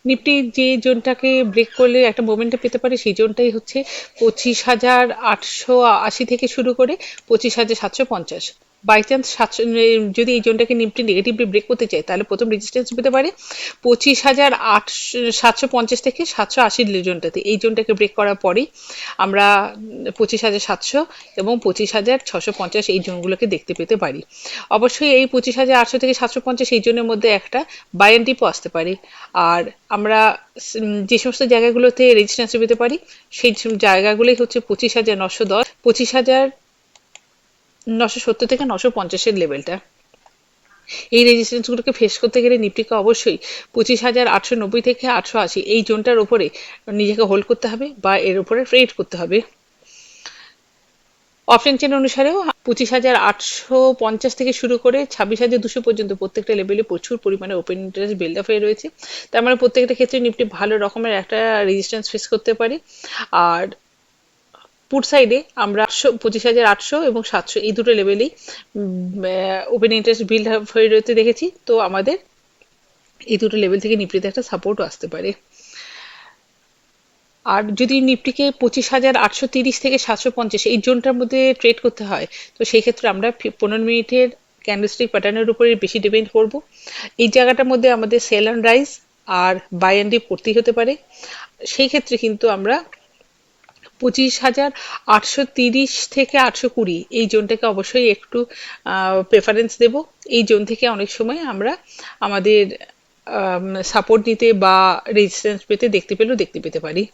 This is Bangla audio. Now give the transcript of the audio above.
নিফটি যে জোনটাকে ব্রেক করলে একটা মোমেন্টে পেতে পারে সেই জোনটাই হচ্ছে 25,880 থেকে শুরু করে 25,750। বাই চান্স যদি এই জোনটাকে নিফটি নেগেটিভলি ব্রেক করতে চায় তাহলে প্রথম রেজিস্ট্যান্স পেতে পারে 25,750 থেকে 780 জোনটাতে। এই জোনটাকে ব্রেক করার পরেই আমরা 25,700 এবং 25,650 এই জোনগুলোকে দেখতে পেতে পারি। অবশ্যই এই 25,800 থেকে 750 এই জোনের মধ্যে একটা বাই এন্ড ডিপও আসতে পারে। আর আমরা যে সমস্ত জায়গাগুলোতে রেজিস্ট্যান্স পেতে পারি সেই জায়গাগুলোই হচ্ছে 25,910, 25,970 থেকে 950 লেভেলটা। এই রেজিস্ট্যান্স গুলোকে ফেস করতে গেলে নিফটিকে অবশ্যই 25,890 থেকে 880 এই জোনটার উপরে নিজেকে হোল্ড করতে হবে বা এর উপরে ট্রেড করতে হবে। অপশন চেন অনুসারেও 25,850 থেকে শুরু করে 26,200 পর্যন্ত প্রত্যেকটা লেভেলে প্রচুর পরিমাণে ওপেন ইন্টারেস্ট বিল্ড আপ হয়ে রয়েছে। তার মানে প্রত্যেকটা ক্ষেত্রে নিফটি ভালো রকমের একটা রেজিস্ট্যান্স ফেস করতে পারে। আর পুট সাইডে আমরা 25,800 এবং 700 এই দুটো লেভেলেই ওপেন ইন্টারেস্ট বিল্ড আপ হয়ে রয়েছে দেখেছি। তো আমাদের এই দুটো লেভেল থেকে নিফটিতে একটা সাপোর্টও আসতে পারে। আর যদি নিফটিকে 25,830 থেকে 750 এই জোনটার মধ্যে ট্রেড করতে হয় তো সেই ক্ষেত্রে আমরা 15 মিনিটের ক্যান্ডেলস্টিক প্যাটার্নের উপরে বেশি ডিপেন্ড করব। এই জায়গাটার মধ্যে আমাদের সেল অ্যান্ড রাইজ আর বাই অ্যান্ড ডিপ করতেই হতে পারে। সেই ক্ষেত্রে কিন্তু আমরা 25,830 থেকে 820 এই জোনটাকে অবশ্যই একটু প্রেফারেন্স দেব। এই জোন থেকে অনেক সময় আমরা আমাদের সাপোর্ট নিতে বা রেজিস্ট্যান্স পেতে দেখতে পেতে পারি।